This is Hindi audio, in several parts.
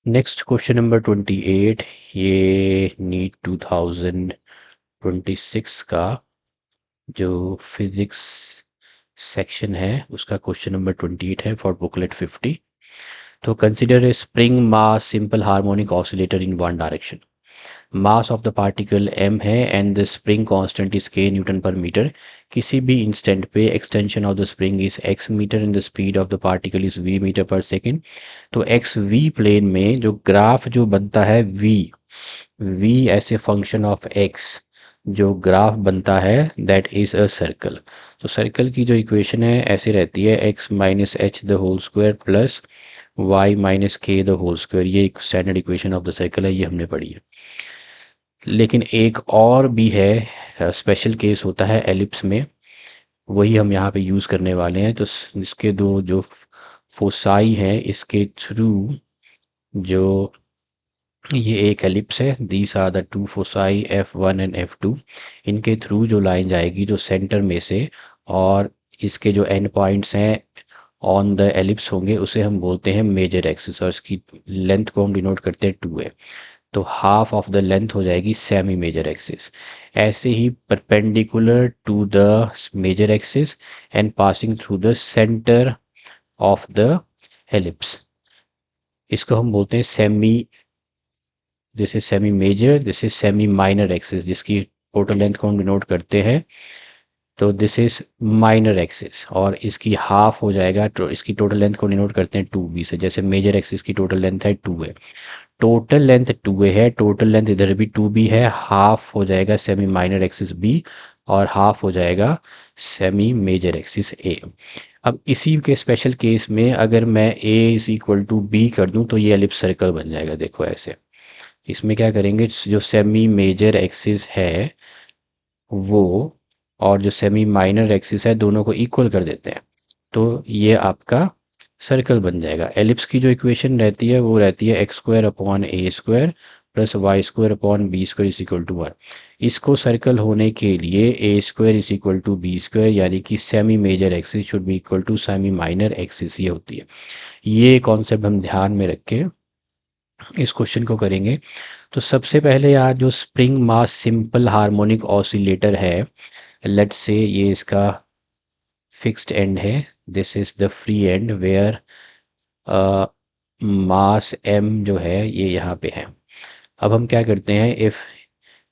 नेक्स्ट क्वेश्चन नंबर 28, ये नीट 2026 का जो फिजिक्स सेक्शन है उसका क्वेश्चन नंबर 28 है फॉर बुकलेट 50। तो consider a spring mass simple harmonic oscillator in one direction. Mass of the particle m है and the spring constant is k newton per metre. किसी भी इंस्टेंट पे extension of the spring is x metre and the speed of the particle is v metre per second. तो एक्स वी प्लेन में जो ग्राफ जो बनता है v ऐसे फंक्शन ऑफ x जो ग्राफ बनता है दैट इज अ सर्कल। तो सर्कल की जो इक्वेशन है ऐसे रहती है x minus h the whole square plus y minus k the whole square. ये एक standard equation of the circle है, ये हमने पढ़ी है। लेकिन एक और भी है, स्पेशल केस होता है एलिप्स में, वही हम यहाँ पे यूज़ करने वाले हैं। तो इसके दो जो फोसाई हैं इसके थ्रू जो ये एक एलिप्स है, these are the two foci F1 and F2। इनके थ्रू जो लाइन जाएगी जो सेंटर में से, और इसके जो एंड पॉइंट्स हैं ऑन द एलिप्स होंगे उसे हम बोलते हैं मेजर एक्सिस, और इसकी लेंथ को हम डिनोट करते हैं 2a। तो हाफ ऑफ द लेंथ हो जाएगी सेमी मेजर एक्सिस। ऐसे ही perpendicular to the major axis and passing through the centre of the ellipse, इसको हम बोलते हैं semi, this is semi major, this is semi minor axis, जिसकी टोटल लेंथ को हम डिनोट करते हैं। तो दिस इज माइनर एक्सिस, और इसकी हाफ हो जाएगा, तो इसकी टोटल लेंथ को डिनोट करते हैं 2b से। जैसे मेजर एक्सिस की टोटल लेंथ है 2 है, टोटल लेंथ 2a है, टोटल लेंथ इधर भी 2b है, हाफ हो जाएगा सेमी माइनर एक्सिस b और हाफ हो जाएगा सेमी मेजर एक्सिस a। अब इसी के स्पेशल केस में अगर मैं a is equal to b कर दूं तो ये एलिप्स सर्कल बन जाएगा। देखो ऐसे, इसमें क्या करेंगे, जो सेमी मेजर एक्सिस है वो और जो सेमी माइनर एक्सिस है दोनों को इक्वल कर देते हैं, तो ये आपका सर्कल बन जाएगा। एलिप्स की जो इक्वेशन रहती है वो रहती है X square upon A square plus Y square upon B square is equal to 1। इसको सर्कल होने के लिए A square is equal to B square, यानी कि semi major axis should be equal to semi minor axis, ये होती है। ये कॉन्सेप्ट हम ध्यान में रख के इस क्वेश्चन को करेंगे। तो सबसे पहले यार जो spring mass simple harmonic oscillator है, लेट्स से ये इसका फिक्स्ड एंड है, this is the free end where mass m जो है ये यहाँ पे है। अब हम क्या करते हैं, if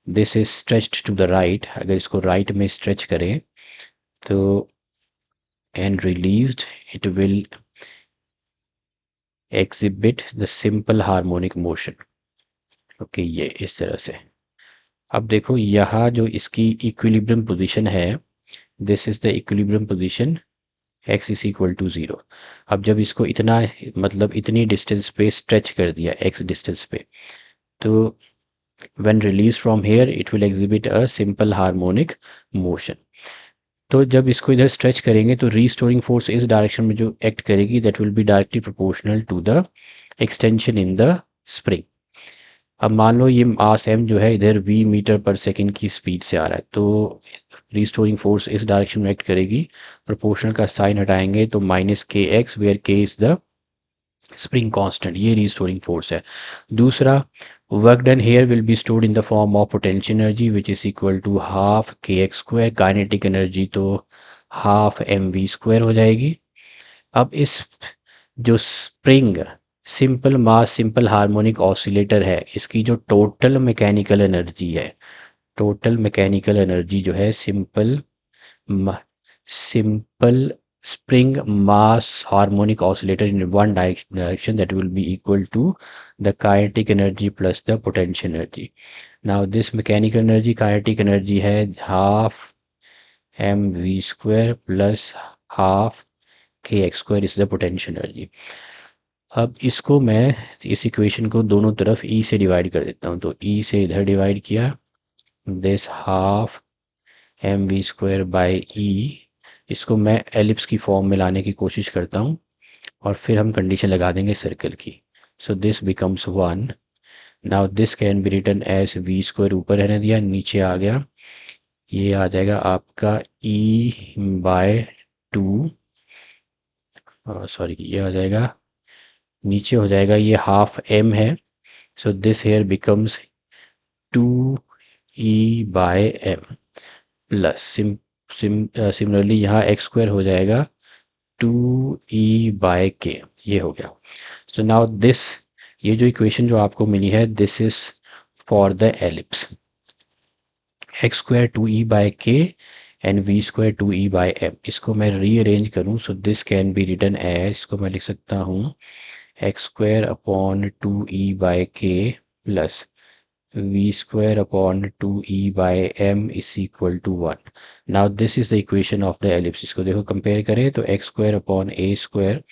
this is stretched to the right, अगर इसको राइट में स्ट्रेच करें तो and released it will exhibit the simple harmonic motion. Okay, ये इस तरह से। अब देखो यहाँ जो इसकी इक्विलिब्रियम पोजीशन है, this is the equilibrium position x is equal to 0। अब जब इसको इतना, मतलब इतनी डिस्टेंस पे स्ट्रेच कर दिया x डिस्टेंस पे, तो when released from here it will exhibit a simple harmonic motion। तो जब इसको इधर स्ट्रेच करेंगे तो रीस्टोरिंग फोर्स इस डायरेक्शन में जो एक्ट करेगी that will be directly proportional to the extension in the spring. अब मान लो ये मास m जो है इधर v मीटर पर सेकेंड की स्पीड से आ रहा है, तो रीस्टोरिंग फोर्स इस डायरेक्शन में एक्ट करेगी। प्रोपोर्शनल का साइन हटाएंगे तो minus k x, where k is the spring constant, ये रीस्टोरिंग फोर्स है। दूसरा, work done here will be stored in the form of potential energy which is equal to half k x square. Kinetic energy तो हाफ एम वी स्क्वायर हो जाएगी। अब इस जो स्प्रिंग सिंपल मास सिंपल हार्मोनिक ऑसिलेटर है, इसकी जो टोटल मैकेनिकल एनर्जी है, टोटल मैकेनिकल एनर्जी जो है simple spring mass harmonic oscillator in one direction, that will be equal to the kinetic energy plus the potential energy. Now this mechanical energy, kinetic energy है half mv square plus half kx square is the potential energy। अब इसको मैं इस इक्वेशन को दोनों तरफ e से डिवाइड कर देता हूँ, तो e से इधर डिवाइड किया, this half M we square by E, इसको मैं एलिप्स की फॉर्म में लाने की कोशिश करता हूँ और फिर हम कंडीशन लगा देंगे सर्कल की। So this becomes 1। Now this can be written as v square, ऊपर रहने दिया, नीचे आ गया, ये आ जाएगा आपका ई बाय 2, सॉरी ये आ जाएगा नीचे हो जाएगा ये हाफ m है, so this here becomes 2e/m plus similarly यहाँ एक्स स्क्वायर हो जाएगा 2e/k, ये हो गया। सो नाउ दिस, ये जो इक्वेशन जो आपको मिली है, this is for the ellipse x square 2e/k and v square 2e/m। इसको मैं रीअरेंज करूँ, so this can be written as, इसको मैं लिख सकता हूँ x square upon 2e/k plus v square upon 2e/m is equal to 1। Now this is the equation of the ellipse. इसको देखो कंपेयर करें तो x square upon A square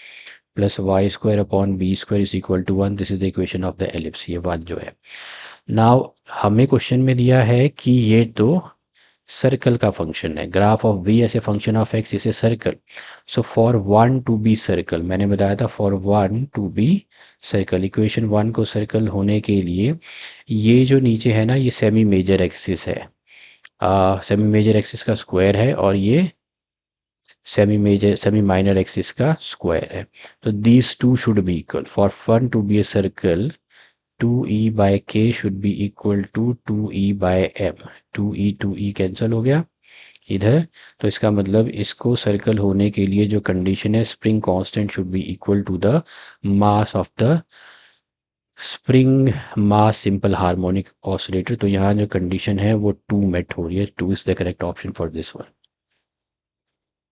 plus Y square upon B square is equal to 1, this is the equation of the ellipse, ये 1 जो है। नाउ हमें क्वेश्चन में दिया है कि ये तो सर्कल का फंक्शन है, graph of v as a function of x is a circle. So for 1 to be circle, मैंने बताया था for 1 to be circle, equation 1 को सर्कल होने के लिए ये जो नीचे है ना, ये सेमी मेजर एक्सिस है, सेमी मेजर एक्सिस का स्क्वायर है, और ये सेमी माइनर एक्सिस का स्क्वायर है। तो these two should be equal for 1 to be a circle, 2e/k should be equal to 2e/m। 2e cancel हो गया इधर, तो इसका मतलब इसको सर्कल होने के लिए जो कंडीशन है, spring constant should be equal to the mass of the spring mass simple harmonic oscillator. तो यहाँ जो कंडीशन है वो 2 मेट हो रही है, 2 is the correct option for this one.